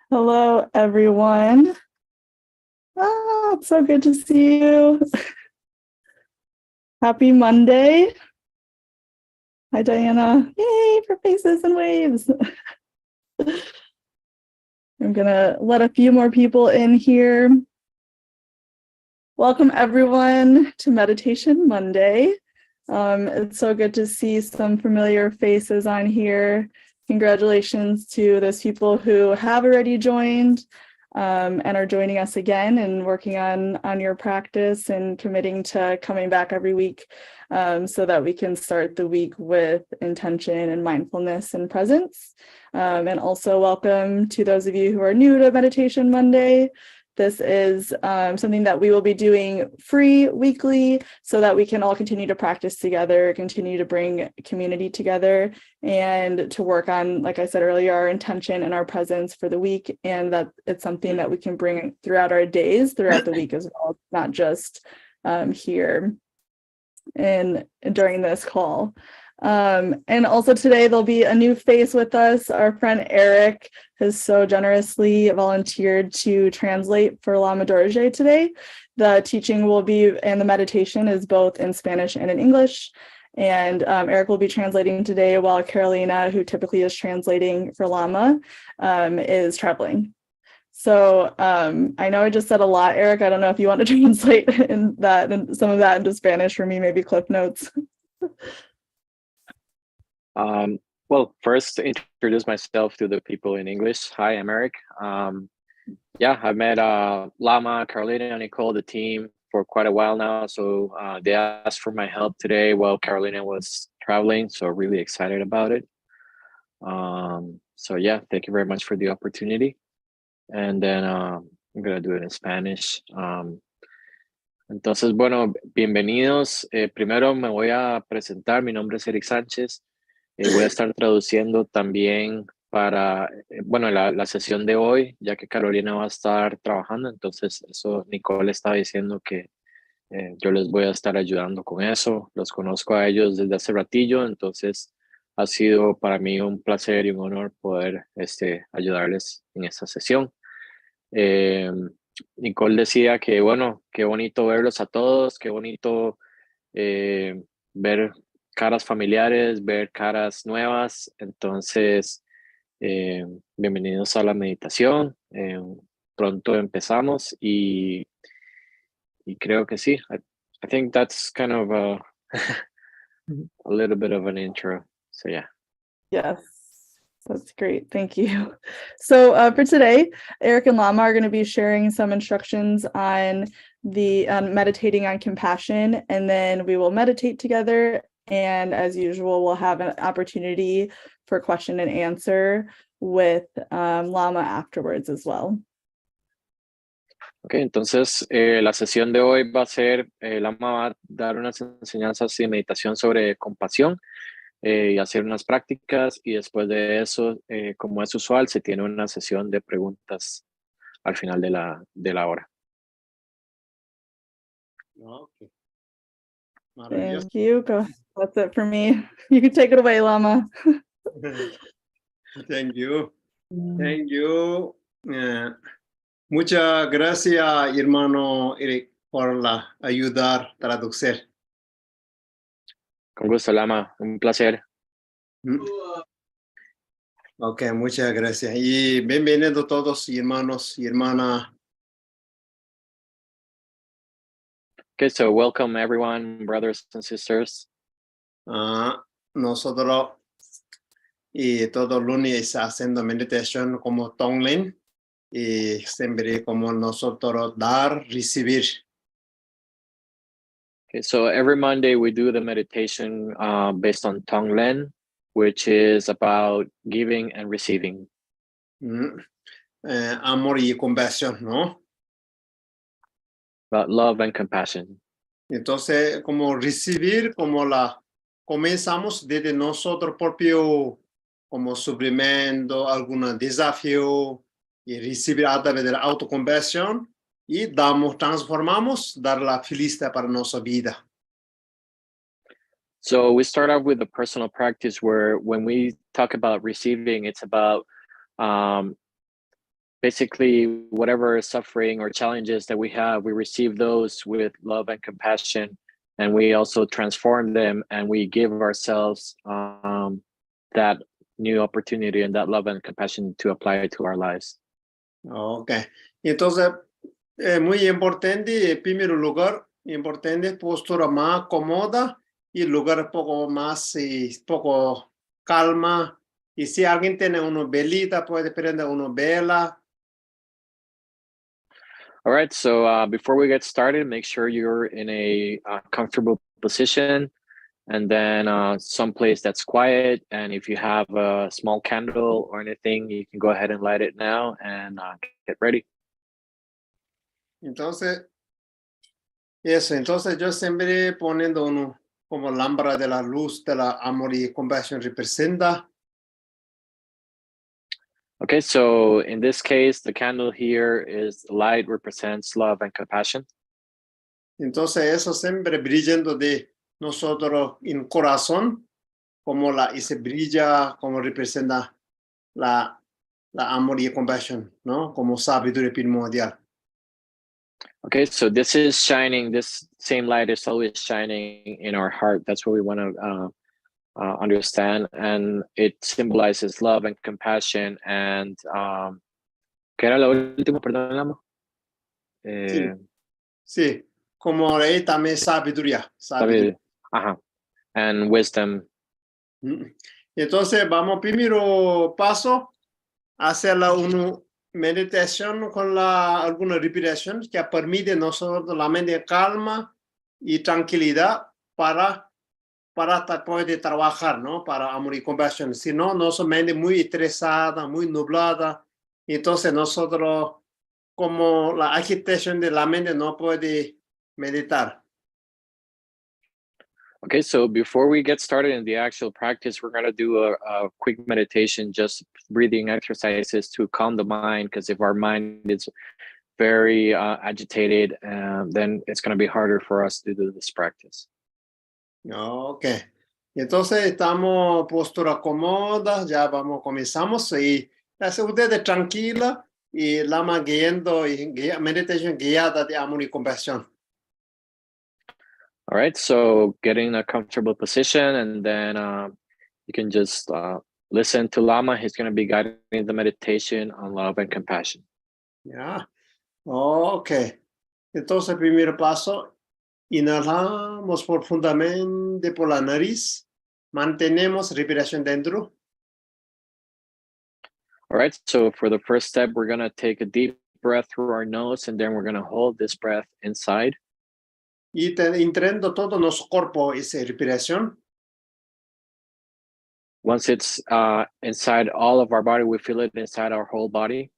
Hello, everyone. It's so good to see you. Happy Monday. Hi, Diana. Yay for faces and waves. I'm gonna let a few more people in here. Welcome, everyone, to Meditation Monday. It's so good to see some familiar faces on here. Congratulations to those people who have already joined and are joining us again and working on your practice and committing to coming back every week so that we can start the week with intention and mindfulness and presence. And also welcome to those of you who are new to Meditation Monday. This is something that we will be doing free weekly so that we can all continue to practice together, continue to bring community together, and to work on, like I said earlier, our intention and our presence for the week, and that it's something that we can bring throughout our days, throughout the week as well, not just here and during this call. And also today there'll be a new face with us. Our friend Eric has so generously volunteered to translate for Lama Dorje today. The teaching will be, and the meditation is both in Spanish and in English. And Eric will be translating today while Carolina, who typically is translating for Lama, is traveling. So I know I just said a lot, Eric. I don't know if you want to translate some of that into Spanish for me, maybe Cliff Notes. Well, first, introduce myself to the people in English. Hi, I'm Eric. Yeah, I've met Lama, Carolina, and Nicole, the team, for quite a while now. So they asked for my help today while Carolina was traveling. So really excited about it. So yeah, thank you very much for the opportunity. And then I'm going to do it in Spanish. Entonces, bueno, bienvenidos. Primero me voy a presentar. Mi nombre es Eric Sánchez. Voy a estar traduciendo también para, bueno, la sesión de hoy, ya que Carolina va a estar trabajando. Entonces, eso Nicole estaba diciendo que yo les voy a estar ayudando con eso. Los conozco a ellos desde hace ratillo, entonces ha sido para mí un placer y un honor poder ayudarles en esta sesión. Nicole decía que, bueno, qué bonito verlos a todos, qué bonito ver caras familiares, ver caras nuevas. Entonces, bienvenidos a la meditación. Pronto empezamos y creo que sí. I think that's kind of a little bit of an intro. So yeah. Yes. That's great. Thank you. So for today, Eric and Lama are going to be sharing some instructions on the meditating on compassion, and then we will meditate together. And as usual, we'll have an opportunity for question and answer with Lama afterwards as well. Ok, entonces la sesión de hoy va a ser, Lama va a dar unas enseñanzas de meditación sobre compasión. Y hacer unas prácticas, y después de eso, como es usual, se tiene una sesión de preguntas al final de la hora. Okay. Thank you. That's it for me. You can take it away, Lama. Thank you. Thank you. Muchas gracias, hermano Eric, por la ayudar a traducir. Con gusto, Lama. Un placer. Ok, muchas gracias. Y bienvenidos todos, hermanos y hermanas. Okay, so welcome everyone, brothers and sisters. Nosotros y todos los lunes haciendo meditación como Tonglen y siempre como nosotros dar, recibir. Okay, so every Monday we do the meditation based on Tonglen, which is about giving and receiving. Amor y compasión, ¿no? About love and compassion. Entonces, como recibir, comenzamos desde nosotros propio, como suprimiendo algún desafío y recibir a través de la autoconversión y transformamos, dar la felicidad para nuestra vida. So we start off with a personal practice where when we talk about receiving, it's about basically whatever suffering or challenges that we have, we receive those with love and compassion, and we also transform them and we give ourselves that new opportunity and that love and compassion to apply it to our lives. Ok. Entonces, muy importante, en primer lugar, importante postura más cómoda y lugar poco más, poco calma. Y si alguien tiene una velita, puede prender una vela. All right, so before we get started, make sure you're in a comfortable position, and then someplace that's quiet. And if you have a small candle or anything, you can go ahead and light it now and get ready. Entonces, entonces yo siempre poniendo uno como lámpara de la luz de la amor y compasión representa. Okay, so in this case, the candle here is the light represents love and compassion. Entonces, eso siempre brillando de nosotros en corazón, y se brilla, como representa la amor y compasión, ¿no? Como sabiduría primordial. Okay, so this is shining, this same light is always shining in our heart. That's what we want to understand. And it symbolizes love and compassion. And ¿qué era lo último? Perdón, Lama. Sí, como ahí también sabiduría. Ajá. And wisdom. Entonces, vamos primero paso a hacer una meditación con alguna respiración que permite a nosotros la mente calma y tranquilidad para poder trabajar, ¿no? Para amor y compasión. Si no, nuestra mente muy estresada, muy nublada, entonces nosotros, como la agitación de la mente, no puede meditar. Okay, so before we get started in the actual practice, we're going to do a quick meditation, just breathing exercises to calm the mind, because if our mind is very agitated, then it's going to be harder for us to do this practice. Ok. Entonces estamos postura cómoda, ya comenzamos y hace ustedes tranquila y lama guiando y meditación guiada de amor y compasión. All right, so getting a comfortable position, and then you can just listen to Lama. He's going to be guiding the meditation on love and compassion. Ya. Ok. Entonces, primer paso, inhalamos profundamente por la nariz, mantenemos respiración dentro. All right, so for the first step, we're going to take a deep breath through our nose, and then we're going to hold this breath inside. Y entrando todo nuestro cuerpo esa respiración. Once it's inside all of our body, we feel it inside our whole body.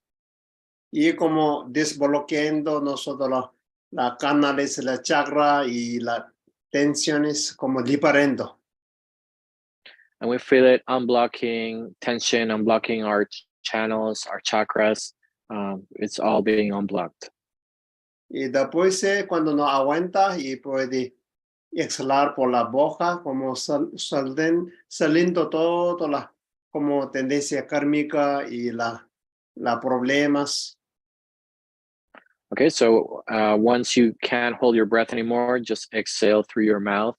Y como desbloqueando nosotros la canales, la chakra y las tensiones, como liberando. And we feel it unblocking tension, unblocking our channels, our chakras. It's all being unblocked. Y después, cuando no aguanta y puede exhalar por la boca, como saliendo todo la como tendencia kármica y la problemas. Okay, so once you can't hold your breath anymore, just exhale through your mouth,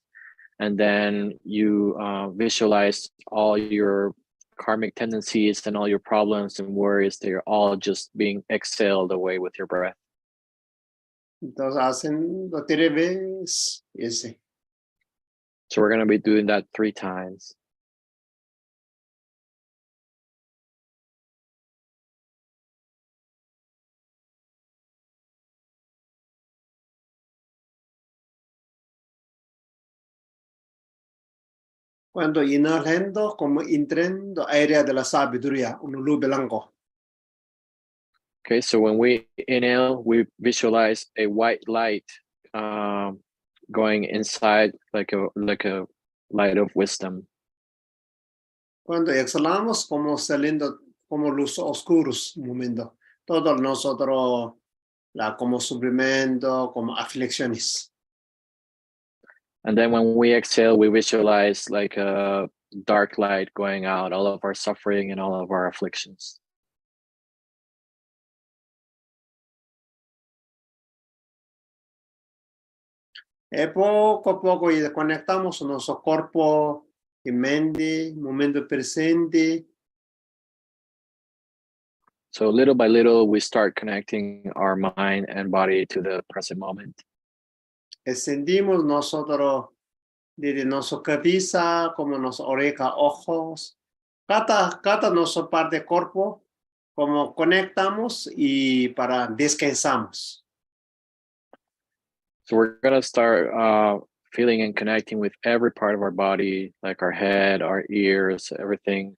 and then you visualize all your karmic tendencies and all your problems and worries. They're all just being exhaled away with your breath. Entonces hacen 3 veces ese. So we're going to be doing that 3 times. Cuando inhalando, como entrando área de la sabiduría, un luz blanco. Okay, so when we inhale, we visualize a white light going inside like a light of wisdom. Cuando exhalamos, como saliendo como luz oscuros, un momento. Todos nosotros, como sufrimiento, como aflicciones. And then when we exhale, we visualize like a dark light going out, all of our suffering and all of our afflictions. E poco a poco conectamos nuestro cuerpo y mente, momento presente. So little by little, we start connecting our mind and body to the present moment. Y sentimos nosotros desde nuestra cabeza, como nuestra oreja, ojos, cada nuestra parte del cuerpo, como conectamos y para descansamos. So we're gonna start feeling and connecting with every part of our body, like our head, our ears, everything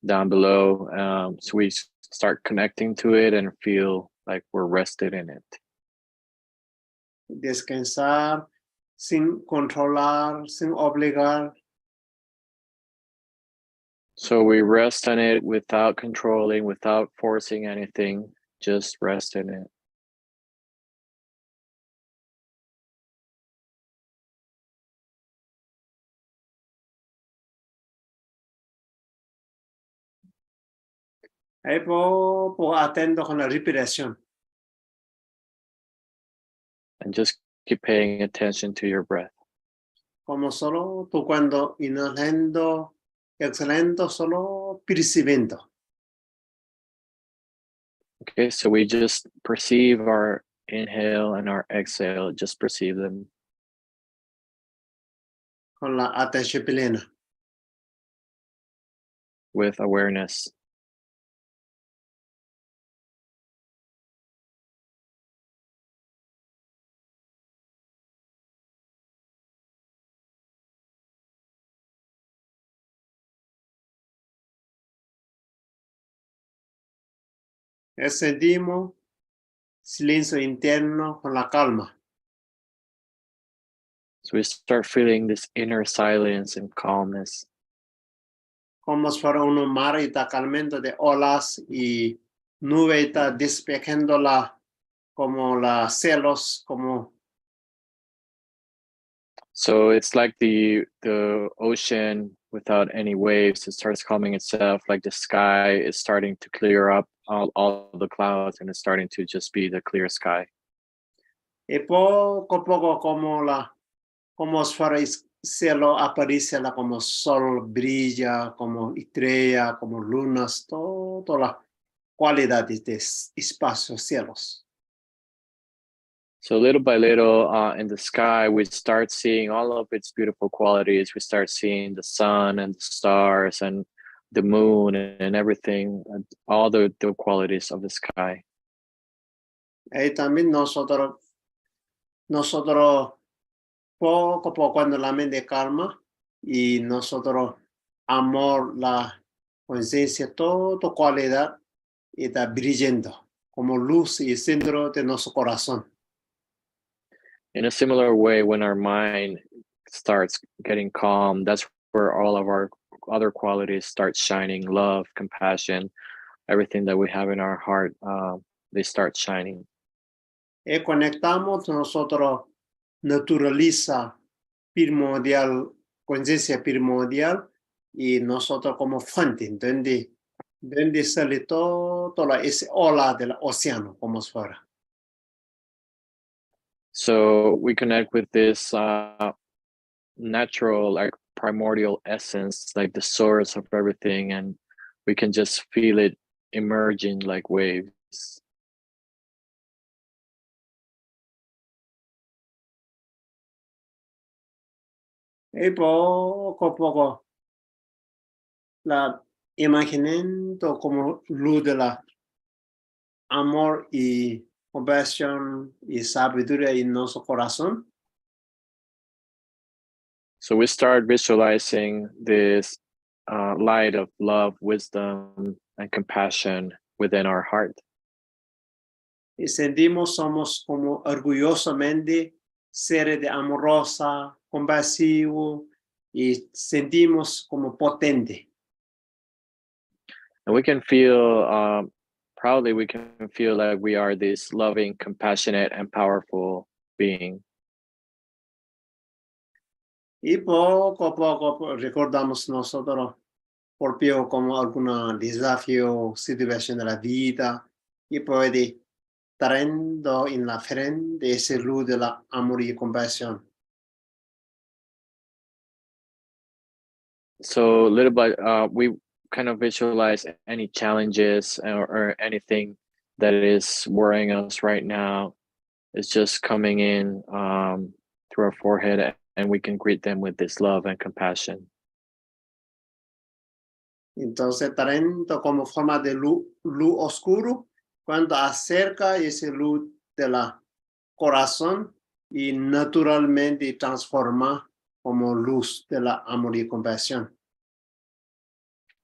down below. So we start connecting to it and feel like we're rested in it. Descansar sin controlar, sin obligar. So we rest on it without controlling, without forcing anything, just rest in it. Ahí poco atento con la respiración. And just keep paying attention to your breath. Como solo tú cuando inhalando, exhalando, solo percibiendo. Okay, so we just perceive our inhale and our exhale, just perceive them. Con la atención plena. With awareness. Sentimos silencio interno con la calma. So we start feeling this inner silence and calmness. Como si fuera un mar y está calmando de olas y nube está despejándola como las celos, como. So it's like the ocean without any waves. It starts calming itself, like the sky is starting to clear up all the clouds and it's starting to just be the clear sky. Y poco a poco como si fuera el cielo aparece como sol brilla, como estrella, como lunas, todas las cualidades de espacio, cielos. So little by little in the sky, we start seeing all of its beautiful qualities. We start seeing the sun and the stars and the moon and everything, and all the qualities of the sky. Y también nosotros poco a poco cuando la mente calma y nosotros amor, la conciencia, toda cualidad está brillando como luz y centro de nuestro corazón. In a similar way, when our mind starts getting calm, that's where all of our other qualities start shining: love, compassion, everything that we have in our heart, they start shining. Y conectamos nosotros naturaliza primordial, conciencia primordial y nosotros como fuente, donde sale toda esa ola del océano como si fuera. So we connect with this natural, like primordial essence, like the source of everything, and we can just feel it emerging like waves. Y poco a poco la imaginando como luz de la amor y compasión y sabiduría en nuestro corazón. So we start visualizing this light of love, wisdom, and compassion within our heart. Y sentimos somos como orgullosamente seres de amorosa, compasivo y sentimos como potente. And we can feel, proudly, we can feel like we are this loving, compassionate, and powerful being. Y poco a poco recordamos nosotros propio como algún desafío, situación de la vida y puede trayendo en la frente ese luz de la amor y compasión. So little by we kind of visualize any challenges or anything that is worrying us right now is just coming in through our forehead, and we can greet them with this love and compassion. Entonces, trayendo como forma de luz, luz oscuro, cuando acerca ese luz de la corazón y naturalmente transforma como luz de la amor y compasión.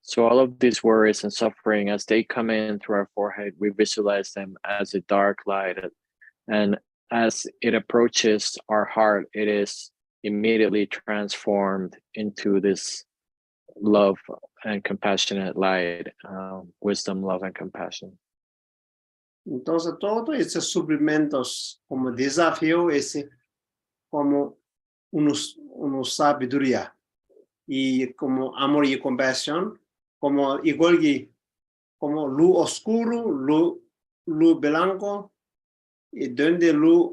So all of these worries and suffering, as they come in through our forehead, we visualize them as a dark light. And as it approaches our heart, it is immediately transformed into this love and compassionate light, wisdom, love, and compassion. Entonces, todos esos sufrimientos como desafío es como una sabiduría y como amor y compasión, como igual que como luz oscuro, luz blanco, y donde luz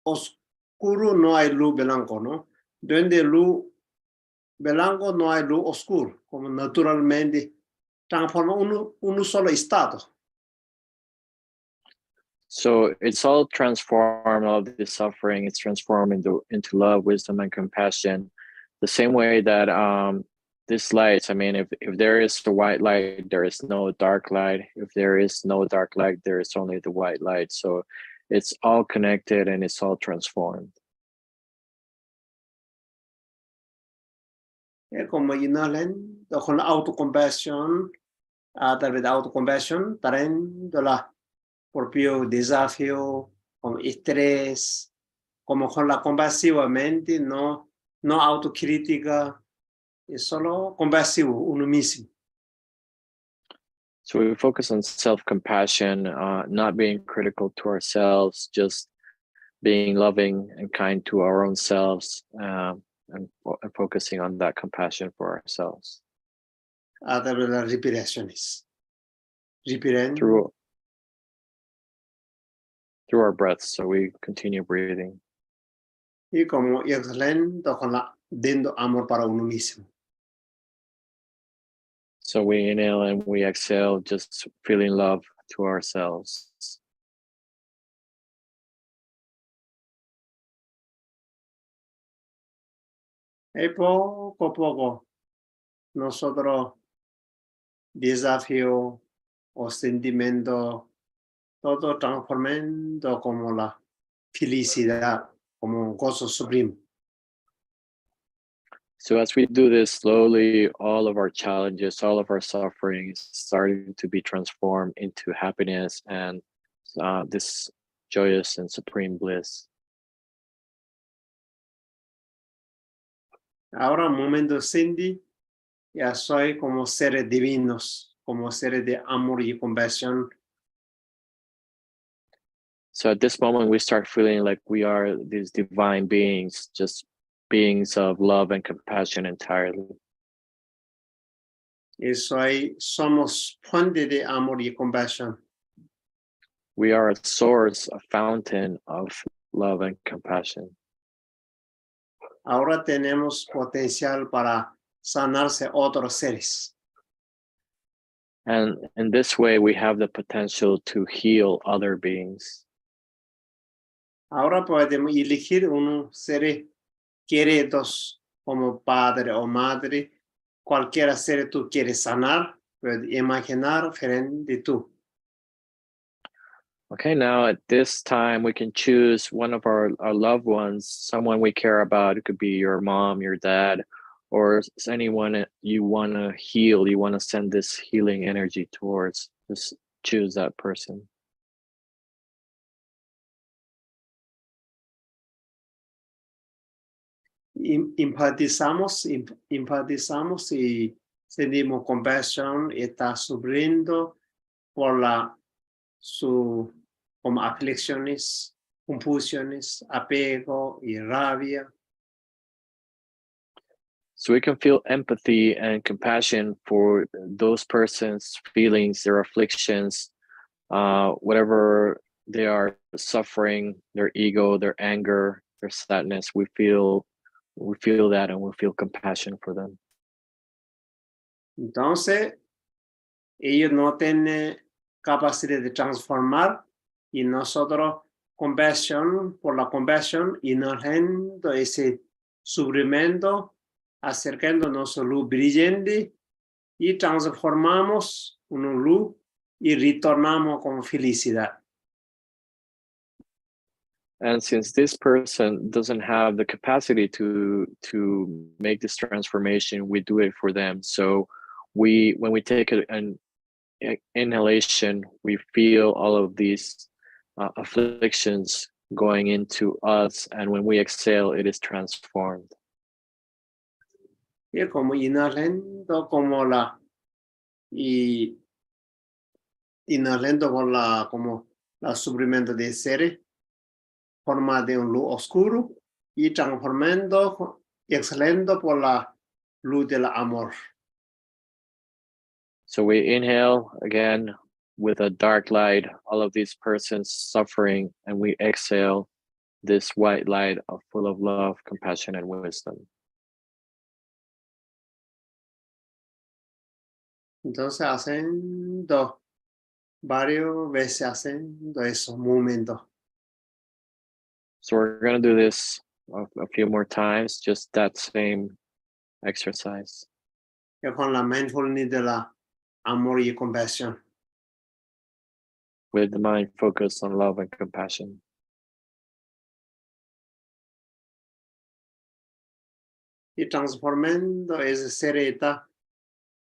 oscuro no hay luz blanco, ¿no? Donde luz blanco no hay luz oscuro, como naturalmente transforma un solo estado. So it's all transformed, all of this suffering, it's transformed into love, wisdom, and compassion. The same way that this light, I mean, if there is the white light, there is no dark light. If there is no dark light, there is only the white light. So it's all connected and it's all transformed. Como inhalen con la autocompasión, a través de autocompasión, trayendo la propio desafío, con estrés, como con la compasivamente, no autocrítica, es solo compasivo uno mismo. So we focus on self-compassion, not being critical to ourselves, just being loving and kind to our own selves, and focusing on that compassion for ourselves. A través de las respiraciones. Respirando. Through our breaths, so we continue breathing. Y como exhalando con la dando amor para uno mismo. So we inhale and we exhale, just feeling love to ourselves. Y poco a poco, nosotros desafío o sentimiento, todo transformando como la felicidad, como un gozo supremo. So as we do this slowly, all of our challenges, all of our suffering is starting to be transformed into happiness and this joyous and supreme bliss. Ahora, un momento, Cindy, ya soy como seres divinos, como seres de amor y compasión. So at this moment, we start feeling like we are these divine beings, just beings of love and compassion entirely. Y somos fuente de amor y compasión. We are a source, a fountain of love and compassion. Ahora tenemos potencial para sanarse otros seres. And in this way, we have the potential to heal other beings. Ahora podemos elegir unos seres queridos como padre o madre. Cualquier ser tú quieres sanar, puedes imaginar frente de tú. Okay, now at this time, we can choose one of our loved ones, someone we care about. It could be your mom, your dad, or anyone you want to heal, you want to send this healing energy towards. Just choose that person. empatizamos y sentimos compasión y está sufriendo por como aflicciones, confusiones, apego y rabia. So we can feel empathy and compassion for those persons' feelings, their afflictions, whatever they are suffering, their ego, their anger, their sadness. We feel that, and we feel compassion for them. Entonces, ellos no tienen capacidad de transformar y nosotros por la compasión, inhalando ese sufrimiento, acercándonos a luz brillante y transformamos una luz y retornamos con felicidad. And since this person doesn't have the capacity to make this transformation, we do it for them. So when we take an inhalation, we feel all of these afflictions going into us, and when we exhale, it is transformed. Y como inhalando como la sufrimiento de seres, forma de un luz oscuro y transformando y exhalando por la luz del amor. So we inhale again with a dark light, all of these persons suffering, and we exhale this white light full of love, compassion, and wisdom. Entonces haciendo varias veces haciendo esos momentos. So we're going to do this a few more times, just that same exercise. Y con la mindfulness de la amor y compasión. With the mind focused on love and compassion. Y transformando ese ser está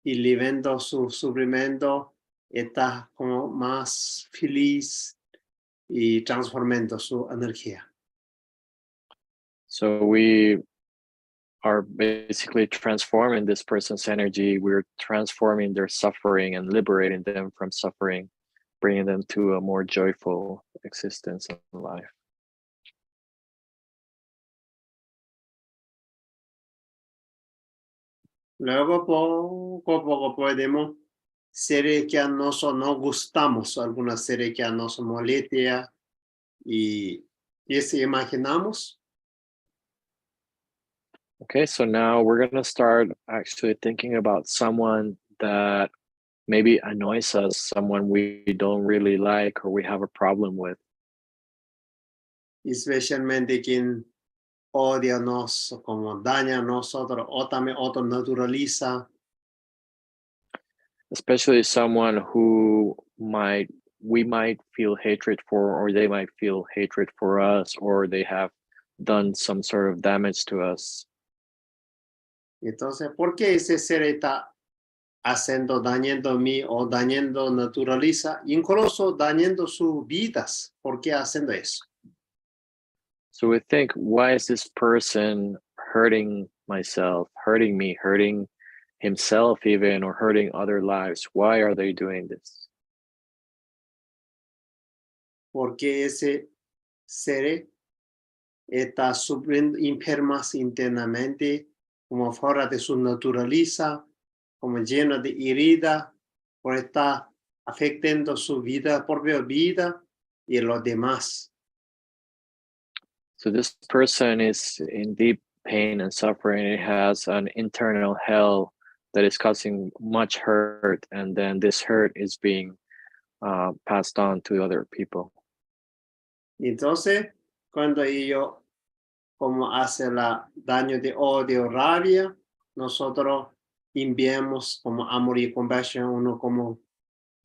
y liberando su sufrimiento, está como más feliz y transformando su energía. So we are basically transforming this person's energy. We're transforming their suffering and liberating them from suffering, bringing them to a more joyful existence in life. Luego poco a poco podemos seres que a nosotros no gustamos, algunas seres que a nosotros molestia y si imaginamos. Okay, so now we're going to start actually thinking about someone that maybe annoys us, someone we don't really like or we have a problem with. Especialmente quien odia a nosotros, como daña a nosotros, o también otro naturaliza. Especially someone who we might feel hatred for, or they might feel hatred for us, or they have done some sort of damage to us. Entonces, ¿por qué ese ser está dañando a mí o dañando naturaliza, incluso dañando sus vidas? ¿Por qué haciendo eso? So we think, why is this person hurting myself, hurting me, hurting himself even, or hurting other lives? Why are they doing this? Porque ese ser está sufriendo enfermas internamente, como fuera de su naturaleza, como lleno de herida, por estar afectando su vida, propia vida y los demás. So this person is in deep pain and suffering. It has an internal hell that is causing much hurt, and then this hurt is being passed on to other people. Entonces, cuando ellos como hace el daño de odio, rabia, nosotros enviamos como amor y compasión, uno como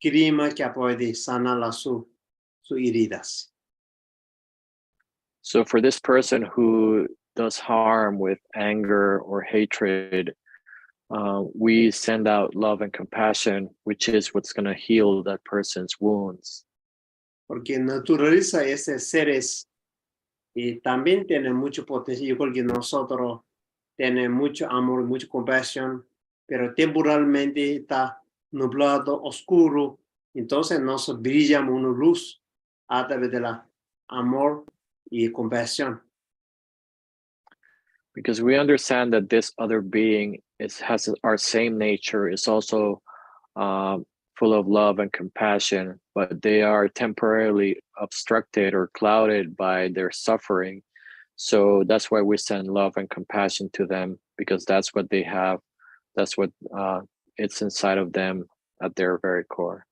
crema que puede sanar sus heridas. So for this person who does harm with anger or hatred, we send out love and compassion, which is what's going to heal that person's wounds. Porque naturaliza esos seres y también tienen mucho potencial. Yo creo que nosotros tiene mucho amor, mucha compasión, pero temporalmente está nublado, oscuro. Entonces nos brilla una luz a través de la amor y compasión. Because we understand that this other being has our same nature, is also full of love and compassion, but they are temporarily obstructed or clouded by their suffering. So that's why we send love and compassion to them, because that's what they have. That's what it's inside of them at their very core.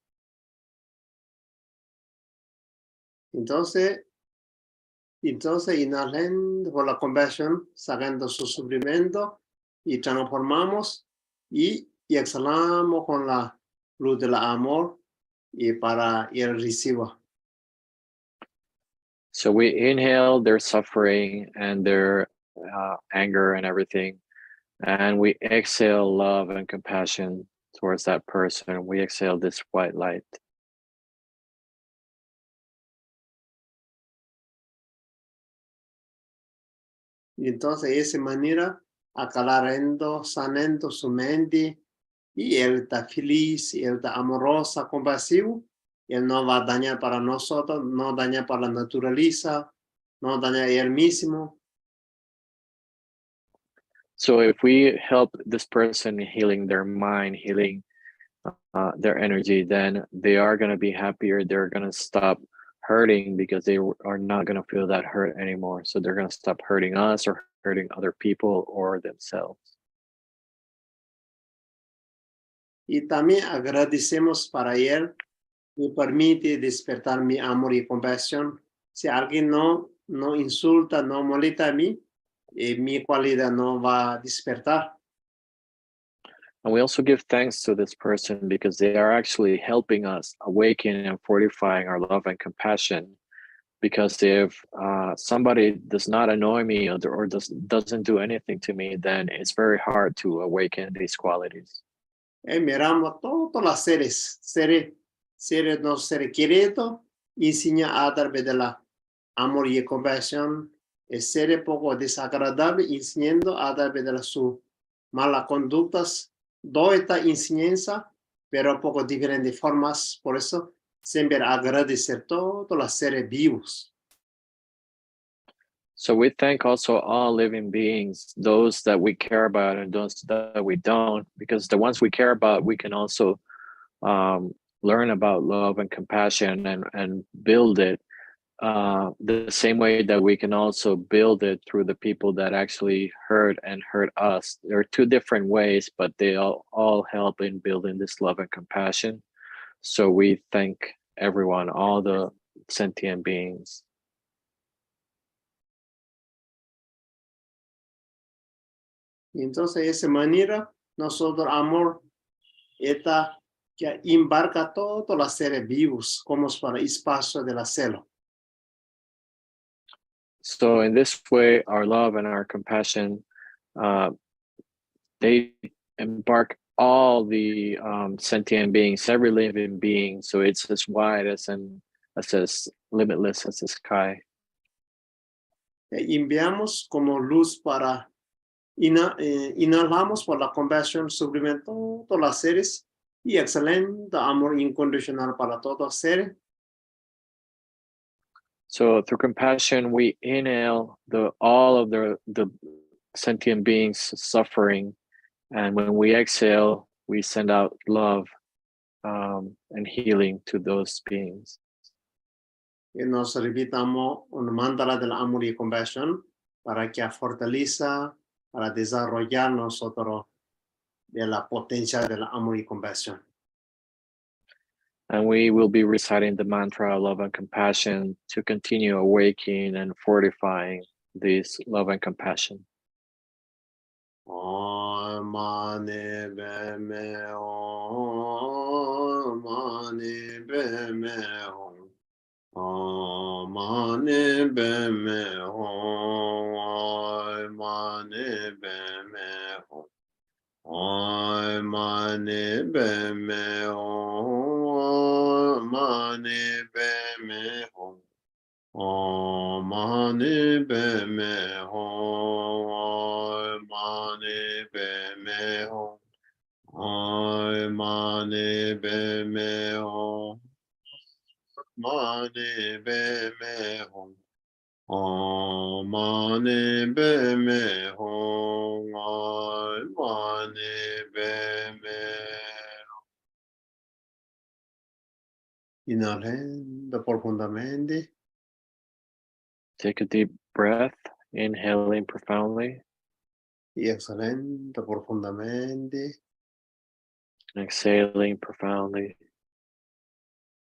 Entonces, inhalando por la compasión, sacando su sufrimiento y transformamos y exhalamos con la luz del amor y para ir recibo. So we inhale their suffering and their anger and everything, and we exhale love and compassion towards that person. We exhale this white light. Y entonces de esa manera, aclarando, sanando su mente, y él está feliz, y él está amorosa, compasivo, y él no va a dañar para nosotros, no daña para la naturaleza, no daña a él mismo. So if we help this person healing their mind, healing their energy, then they are going to be happier. They're going to stop hurting because they are not going to feel that hurt anymore. So they're going to stop hurting us or hurting other people or themselves. Y también agradecemos para él, me permite despertar mi amor y compasión. Si alguien no insulta, no molesta a mí, mi cualidad no va a despertar. And we also give thanks to this person because they are actually helping us awaken and fortifying our love and compassion. Because if somebody does not annoy me or doesn't do anything to me, then it's very hard to awaken these qualities. Miramos todos los seres no seres queridos, enseña a través de la amor y compasión, el ser poco desagradable, enseñando a través de sus malas conductas, toda esta enseñanza, pero poco diferentes formas, por eso siempre agradecer todos los seres vivos. So we thank also all living beings, those that we care about and those that we don't, because the ones we care about, we can also learn about love and compassion and build it the same way that we can also build it through the people that actually hurt us. There are two different ways, but they all help in building this love and compassion. So we thank everyone, all the sentient beings. Y entonces de esa manera, nosotros amor está que embarca todos los seres vivos como para el espacio de la célula. So in this way, our love and our compassion, they embark all the sentient beings, every living being. So it's as wide as limitless as the sky. Enviamos como luz para inhalamos por la compasión, sufrimiento, todos los seres y excelente amor incondicional para todos los seres. So through compassion, we inhale all of the sentient beings suffering, and when we exhale, we send out love and healing to those beings. Y nos repitamos un mantra del amor y compasión para que fortaleza, para desarrollar nosotros de la potencia del amor y compasión. And we will be reciting the mantra of love and compassion to continue awakening and fortifying this love and compassion. Om mani padme Om mani padme Om mani padme Om mani padme Om mani padme Om mani padme Om mani padme Om mani be me hong. Om mani be me hong. Ai mani be me. Inhalando profundamente. Take a deep breath, inhaling profoundly, Y exhalando profundamente. exhaling profoundly.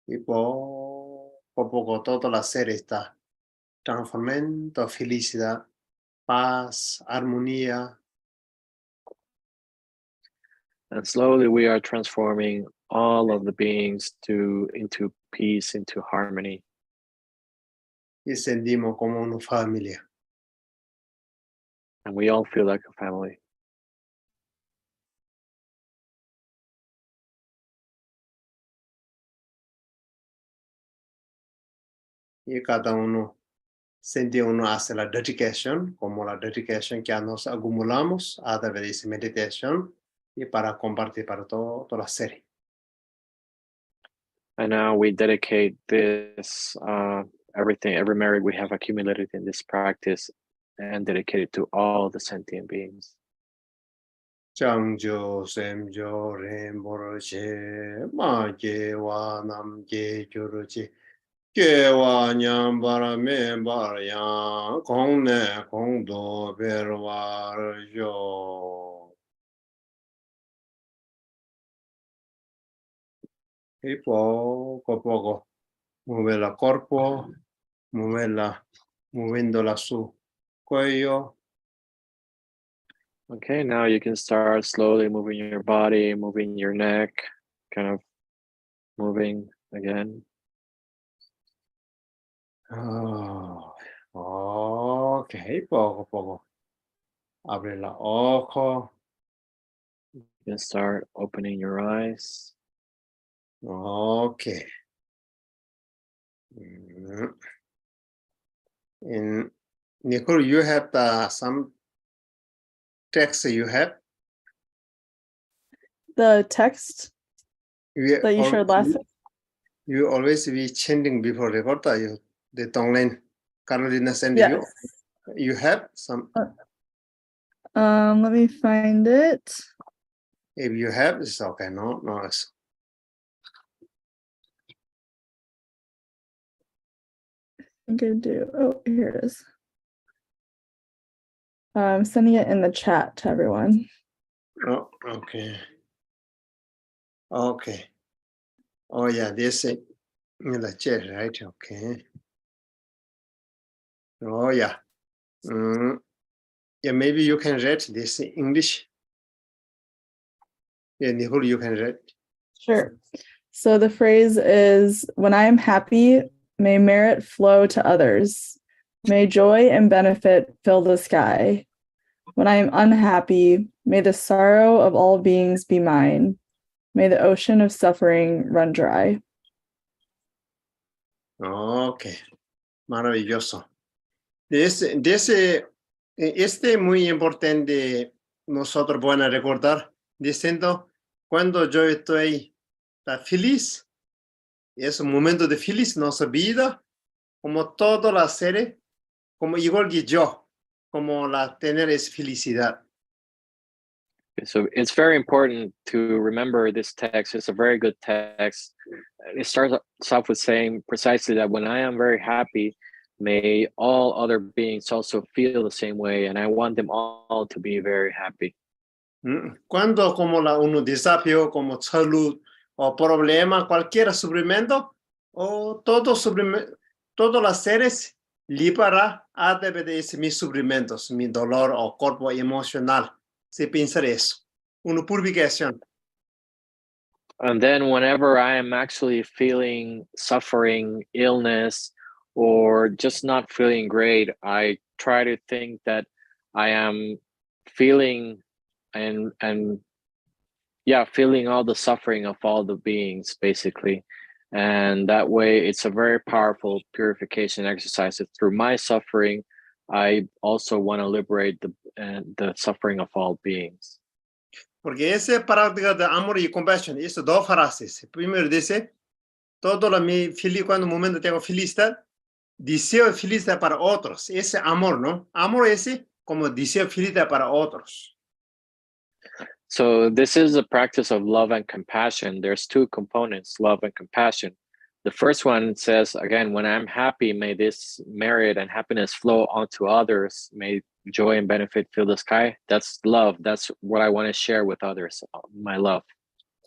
Y poco a poco todo la ser está transformando felicidad, paz, armonía. And slowly we are transforming all of the beings into peace, into harmony. Y sentimos como una familia. And we all feel like a family. Y cada uno siente uno hace la dedicación, como la dedicación que nos acumulamos a través de esa meditación y para compartir para toda la serie. And now we dedicate this, every merit we have accumulated in this practice and dedicate it to all the sentient beings. 장조 샘조 렘보르제 마게와 남게 교르지 게와 냠바라메 바야 공내 공도 베르와르죠 y poco a poco mueve el cuerpo, moviéndola su cuello. Okay, now you can start slowly moving your body, moving your neck, kind of moving again. Oh, ok, poco a poco. Abre los ojos. You can start opening your eyes. Okay. And Nicole, you have some text you have? The text You that you shared last week. You always be chanting before record you the Tonglen. Carolina send Yes. you have some. Let me find it. If you have, it's okay. No, it's I think I do. Oh, here it is. I'm sending it in the chat to everyone. oh, okay. Okay. Oh yeah, this is in the chat, right? Okay. Oh yeah. Yeah, maybe you can read this in English. Yeah, Nicole, you can read. Sure. So the phrase is, when I am happy, may merit flow to others. May joy and benefit fill the sky. When I am unhappy, may the sorrow of all beings be mine. May the ocean of suffering run dry. Okay. Maravilloso. Este es muy importante nosotros van a recordar diciendo cuando yo estoy feliz, es un momento de feliz en nuestra vida, como todas las seres, como igual que yo, como tener esa felicidad. So it's very important to remember this text. It's a very good text. It starts off with saying precisely that when I am very happy, may all other beings also feel the same way, and I want them all to be very happy. Cuando como un desafío como salud o problema, cualquier sufrimiento, o todos los seres liberan a través de mis sufrimientos, mi dolor o cuerpo emocional. Si pensar eso, una purificación. And then whenever I am actually feeling suffering, illness, or just not feeling great, I try to think that I am feeling feeling all the suffering of all the beings, basically. And that way it's a very powerful purification exercise. Through my suffering, I also want to liberate the suffering of all beings. Porque esa práctica de amor y compasión, es dos frases. Primero dice, cuando un momento tengo felicidad, deseo felicidad para otros. Ese amor, ¿no? Amor ese como deseo felicidad para otros. So this is a practice of love and compassion. There's two components, love and compassion. The first one says, again, when I'm happy, may this merit and happiness flow onto others. May joy and benefit fill the sky. That's love. That's what I want to share with others, my love.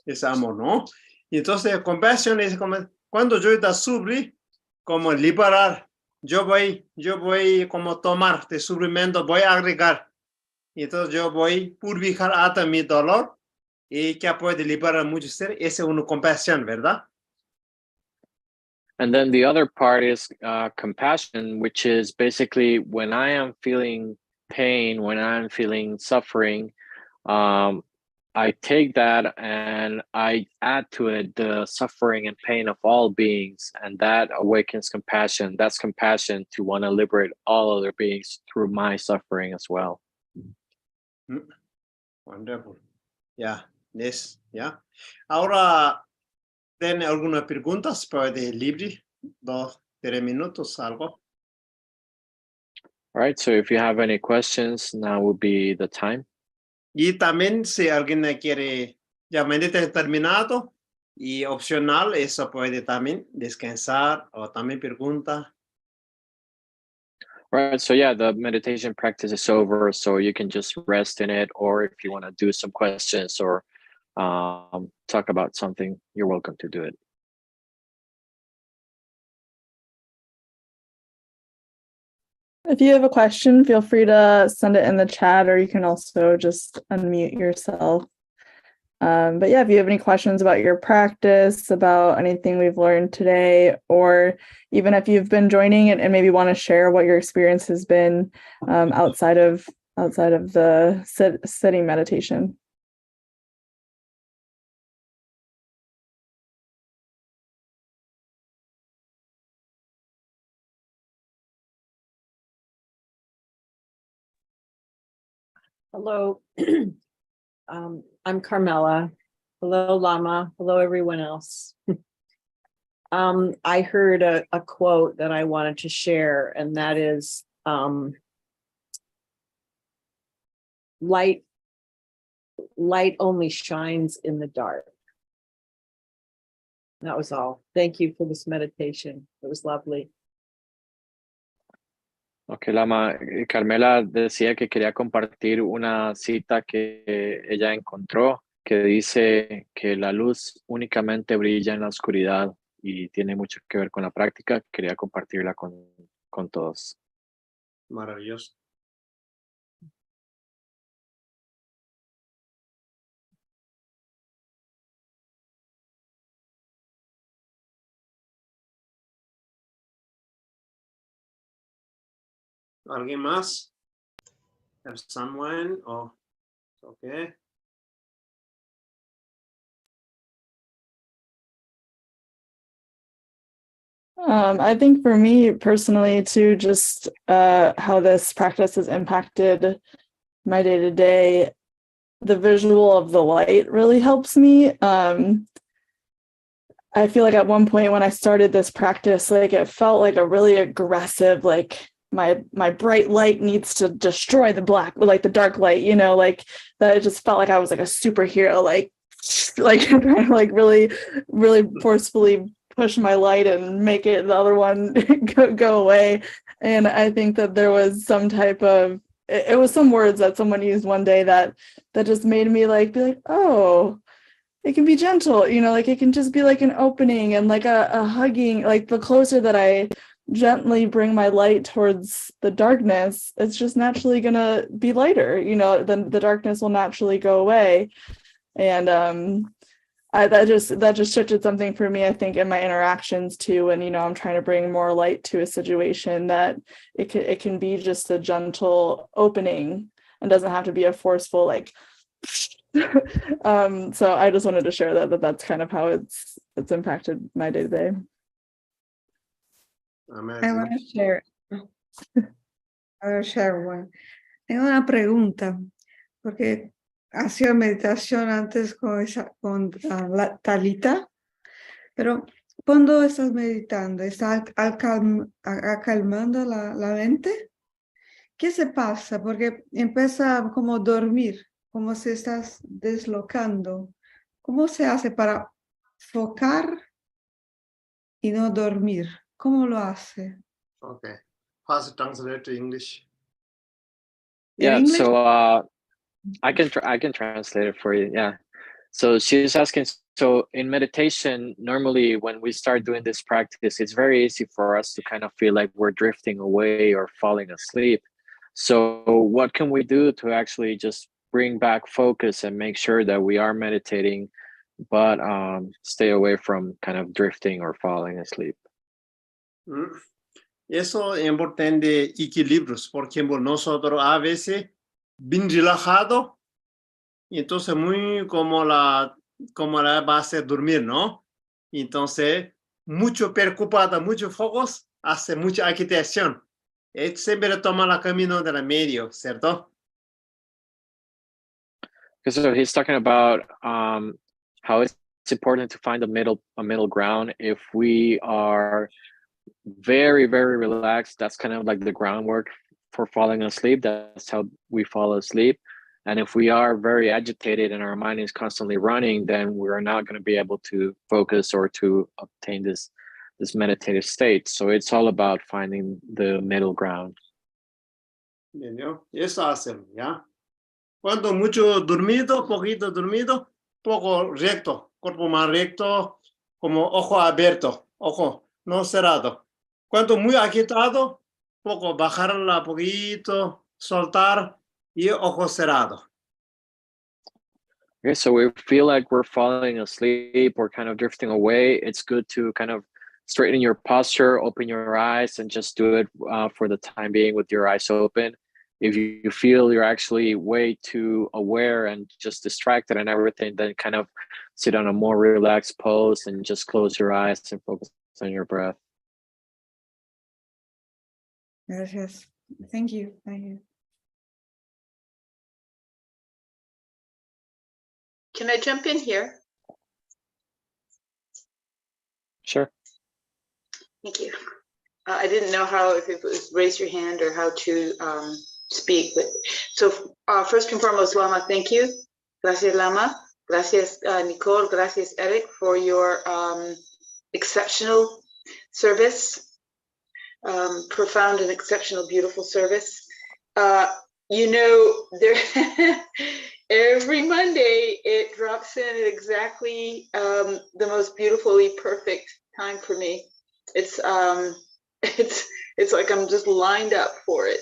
Es amor, ¿no? Y entonces, compasión es como, cuando yo te sufrí, como liberar. Yo voy como tomar de sufrimiento, voy a agregar. Y entonces yo voy purificar hasta mi dolor y que puede liberar mucho ser. Esa es una compasión, ¿verdad? And then the other part is compassion, which is basically when I am feeling pain, when I'm feeling suffering, I take that and I add to it the suffering and pain of all beings, and that awakens compassion. That's compassion to want to liberate all other beings through my suffering as well. Wonderful. Yeah, yes, yeah. Ahora, ¿tienen algunas preguntas para el libre? 2-3 minutos, algo. All right, so if you have any questions, now would be the time. Y también si alguien quiere, ya medita terminado y opcional, eso puede también descansar o también pregunta. Right, so yeah, the meditation practice is over, so you can just rest in it, or if you want to do some questions or talk about something, you're welcome to do it. If you have a question, feel free to send it in the chat, or you can also just unmute yourself. But yeah, if you have any questions about your practice, about anything we've learned today, or even if you've been joining it and maybe want to share what your experience has been outside of the sitting meditation. Hello, I'm Carmela. Hello, Lama. Hello, everyone else. I heard a quote that I wanted to share, and that is, light only shines in the dark. That was all. Thank you for this meditation. It was lovely. Ok, Lama, Carmela decía que quería compartir una cita que ella encontró que dice que la luz únicamente brilla en la oscuridad y tiene mucho que ver con la práctica. Quería compartirla con todos. Maravilloso. ¿Alguien más? Have someone? Oh, okay. I think for me personally too, just how this practice has impacted my day-to-day, the visual of the light really helps me. I feel like at one point when I started this practice, like it felt like a really aggressive, like my bright light needs to destroy the dark light, you know, like that. It just felt like I was like a superhero, like trying to like really forcefully push my light and make it the other one go away. And I think that there was some type of, it was some words that someone used one day that just made me like be like, oh, it can be gentle, you know, like it can just be like an opening and like a hugging. Like the closer that I gently bring my light towards the darkness, it's just naturally gonna be lighter, you know, then the darkness will naturally go away. And that just shifted something for me, I think, in my interactions too. And, you know, I'm trying to bring more light to a situation, that it can be just a gentle opening and doesn't have to be a forceful, like, so I just wanted to share that's kind of how it's impacted my day-to-day. Amén. I want to share one. Tengo una pregunta, porque hacía meditación antes con la Talita, pero cuando estás meditando, ¿estás acalmando la mente? ¿Qué se pasa? Porque empieza como dormir, como si estás deslocando. ¿Cómo se hace para focar y no dormir? ¿Cómo lo hace? Okay. Fast translate to English. In Yeah, English? so I can translate it for you. Yeah. So she's asking, so in meditation, normally when we start doing this practice, it's very easy for us to kind of feel like we're drifting away or falling asleep. So what can we do to actually just bring back focus and make sure that we are meditating, but stay away from kind of drifting or falling asleep? Mm. Eso es importante equilibrios. Por ejemplo, nosotros a veces bien relajado y entonces muy como la base de dormir, ¿no? Entonces, mucho preocupada, muchos focos, hace mucha agitación. Siempre toma el camino del medio, ¿cierto? So he's talking about how it's important to find a middle ground. If we are very, very relaxed, that's kind of like the groundwork for falling asleep. That's how we fall asleep. And if we are very agitated and our mind is constantly running, then we're not going to be able to focus or to obtain this meditative state. So it's all about finding the middle ground. Bien, ¿no? Eso hacemos, ¿ya? Cuando mucho dormido, poquito dormido, poco recto, cuerpo más recto, como ojo abierto, ojo no cerrado. Cuando muy agitado, poco bajarla poquito, soltar y ojo cerrado. Okay, so we feel like we're falling asleep or kind of drifting away. It's good to kind of straighten your posture, open your eyes, and just do it for the time being with your eyes open. If you feel you're actually way too aware and just distracted and everything, then kind of sit on a more relaxed pose and just close your eyes and focus on your breath. Gracias. Thank you. Thank you. Can I jump in here? Sure. Thank you. I didn't know how, if it was raise your hand or how to speak, but so first and foremost, Lama, thank you. Gracias, Lama. Gracias, Nicole. Gracias, Eric, for your exceptional service, profound and exceptional, beautiful service. You know, there every Monday it drops in at exactly the most beautifully perfect time for me. It's like I'm just lined up for it.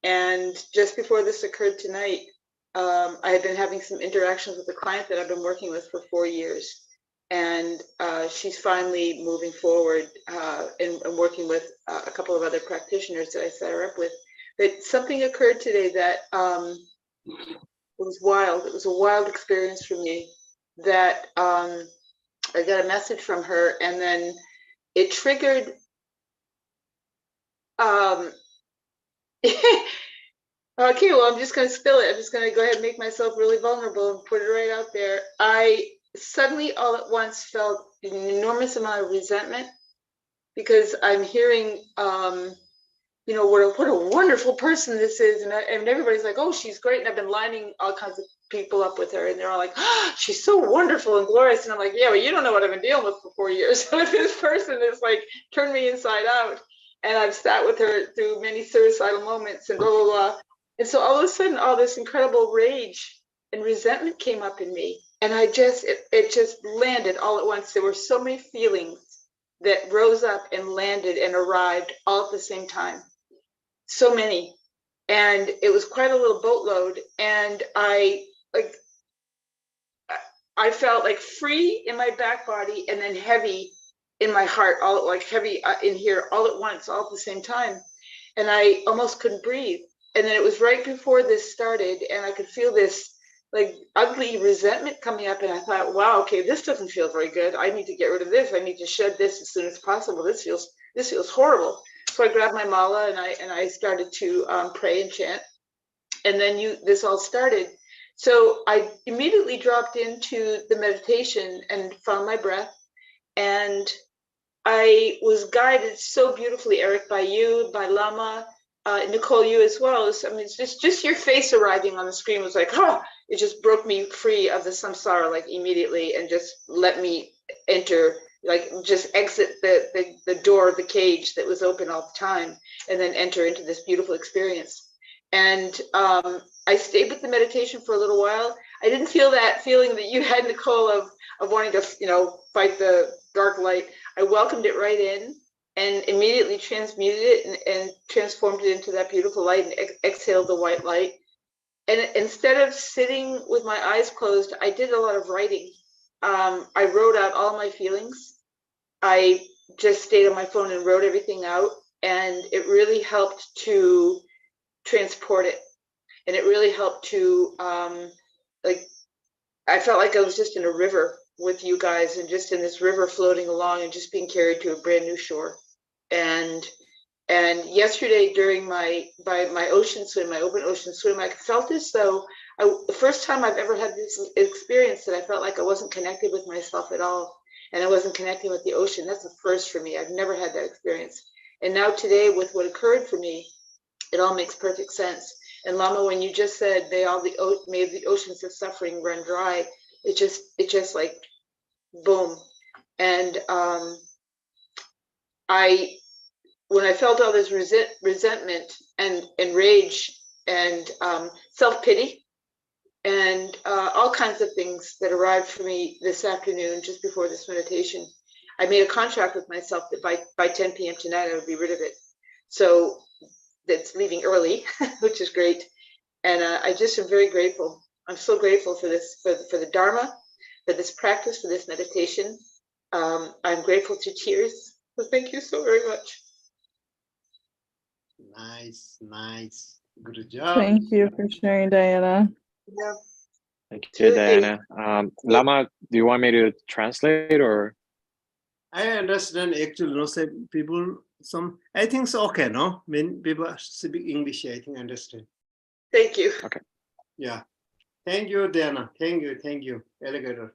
And just before this occurred tonight, I had been having some interactions with a client that I've been working with for 4 years, and she's finally moving forward and working with a couple of other practitioners that I set her up with. But something occurred today that it was wild. It was a wild experience for me that I got a message from her, and then it triggered okay, well, I'm just going to spill it. I'm just going to go ahead and make myself really vulnerable and put it right out there. I suddenly all at once felt an enormous amount of resentment because I'm hearing you know, what a wonderful person this is, and everybody's like, oh, she's great, and I've been lining all kinds of people up with her, and they're all like, oh, she's so wonderful and glorious, and I'm like, yeah, but you don't know what I've been dealing with for 4 years. So this person is like turned me inside out, and I've sat with her through many suicidal moments and blah blah blah, and so all of a sudden all this incredible rage and resentment came up in me, and I just it just landed all at once. There were so many feelings that rose up and landed and arrived all at the same time. So many, and it was quite a little boatload, and I felt like free in my back body and then heavy in my heart, all like heavy in here all at once, all at the same time, and I almost couldn't breathe. And then it was right before this started, and I could feel this like ugly resentment coming up, and I thought, wow, okay, this doesn't feel very good. I need to get rid of this. I need to shed this as soon as possible. This feels horrible. So I grabbed my mala and I started to pray and chant, and then this all started. So I immediately dropped into the meditation and found my breath, and I was guided so beautifully, Eric, by you, by Lama, Nicole, you as well. I mean, it's just your face arriving on the screen was like, oh, it just broke me free of the samsara like immediately and just let me enter, like just exit the door of the cage that was open all the time and then enter into this beautiful experience. And I stayed with the meditation for a little while. I didn't feel that feeling that you had, Nicole, of wanting to, you know, fight the dark light. I welcomed it right in and immediately transmuted it and transformed it into that beautiful light and exhaled the white light. And instead of sitting with my eyes closed, I did a lot of writing. I wrote out all my feelings. I just stayed on my phone and wrote everything out. And it really helped to transport it. And it really helped to, like, I felt like I was just in a river with you guys and just in this river floating along and just being carried to a brand new shore. And yesterday during my ocean swim, my open ocean swim, I felt as though the first time I've ever had this experience that I felt like I wasn't connected with myself at all. And I wasn't connecting with the ocean. That's a first for me. I've never had that experience. And now today with what occurred for me, it all makes perfect sense. And Lama, when you just said may the oceans of suffering run dry, it just like boom. And when I felt all this resentment and rage and self-pity and all kinds of things that arrived for me this afternoon just before this meditation, I made a contract with myself that by 10 p.m. tonight I would be rid of it. So that's leaving early, which is great. And I just am very grateful. I'm so grateful for this, for the Dharma, for this practice, for this meditation. I'm grateful to tears. So thank you so very much. Nice. Good job. Thank you for sharing, Diana. Yeah. Thank you, Diana. Lama, do you want me to translate or? I understand actually, no, say people, I think it's okay, no? When people speak English, I think I understand. Thank you. Okay. Yeah. Thank you, Diana. Thank you. Alligator.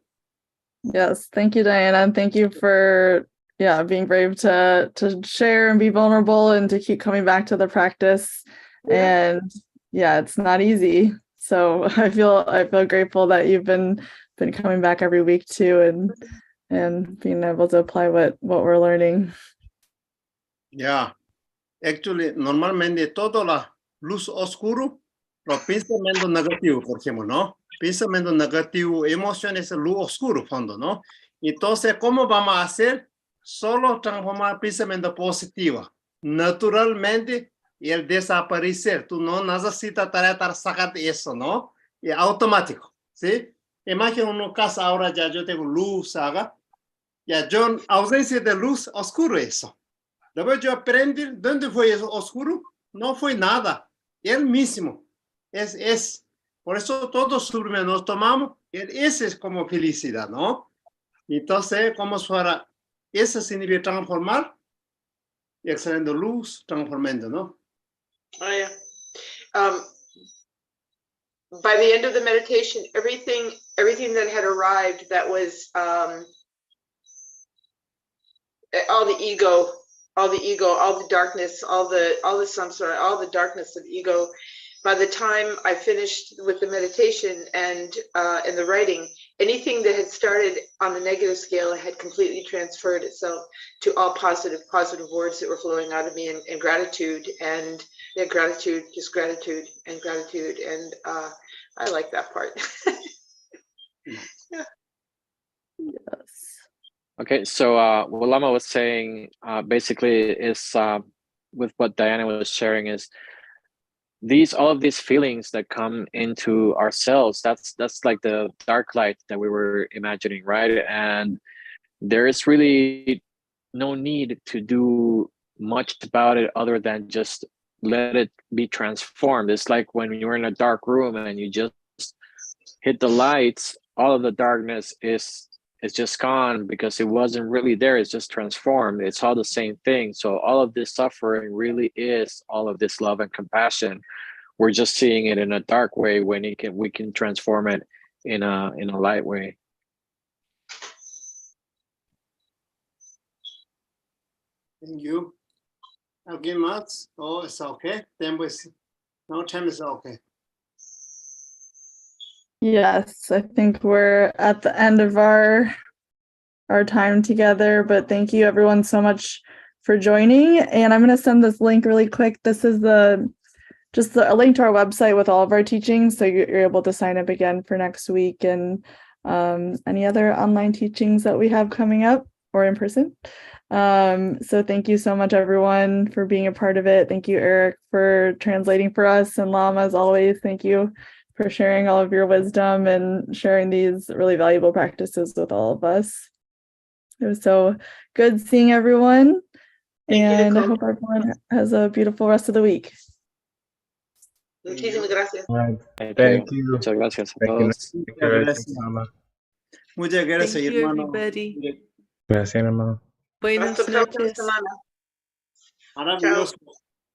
Yes, thank you, Diana, and thank you for being brave to share and be vulnerable and to keep coming back to the practice. Yeah. And it's not easy. So I feel grateful that you've been coming back every week too, and being able to apply what we're learning. Yeah. Actually, normalmente todo la luz oscuro, los pensamientos negativos, por ejemplo, ¿no? Pensamiento negativo, emociones, luz oscuro, fondo, ¿no? Entonces, ¿cómo vamos a hacer? Solo transformar pensamiento positivo. Naturalmente, el desaparecer. Tú no necesitas sacar eso, ¿no? Y automático, ¿sí? Imagina una casa, ahora ya yo tengo luz, haga. Ya yo, ausencia de luz, oscuro eso. Después yo aprendí, ¿dónde fue eso oscuro? No fue nada. Él mismo. Es. Por eso todos sufrimos, nos tomamos. Ese es como felicidad, ¿no? Entonces, como fuera, eso significa transformar. Y excelente luz, transformando, ¿no? Oh, yeah. By the end of the meditation, everything that had arrived that was all the ego, all the darkness, all the samsara, all the darkness of ego. By the time I finished with the meditation and the writing, anything that had started on the negative scale had completely transferred itself to all positive words that were flowing out of me, and gratitude, and gratitude, just gratitude and gratitude. And I like that part. Yeah. Yes. Okay, so what Lama was saying basically is with what Diana was sharing is all of these feelings that come into ourselves, that's like the dark light that we were imagining, right? And there is really no need to do much about it other than just let it be transformed. It's like when you're in a dark room and you just hit the lights, all of the darkness is just gone because it wasn't really there. It's just transformed. It's all the same thing. So all of this suffering really is all of this love and compassion. We're just seeing it in a dark way when we can transform it in a light way. Thank you. ¿Alguien más? Oh, it's okay. Tiempo es, no, time is okay. Yes, I think we're at the end of our time together, but thank you everyone so much for joining. And I'm going to send this link really quick. This is a link to our website with all of our teachings, so you're able to sign up again for next week and any other online teachings that we have coming up or in person. So thank you so much everyone for being a part of it. Thank you, Eric, for translating for us, and Lama, as always, thank you for sharing all of your wisdom and sharing these really valuable practices with all of us. It was so good seeing everyone, Thank you, and I Nicole. hope everyone has a beautiful rest of the week. Muchísimas gracias. All right. Thank Thank you. you. Muchas gracias a Thank you. todos. Thank Muchas you, Eric. gracias. Thank you, Mama. Muchas gracias, Thank you, hermano. everybody. Gracias, hermano. Buenas Hasta la próxima noches. semana. Maravilloso.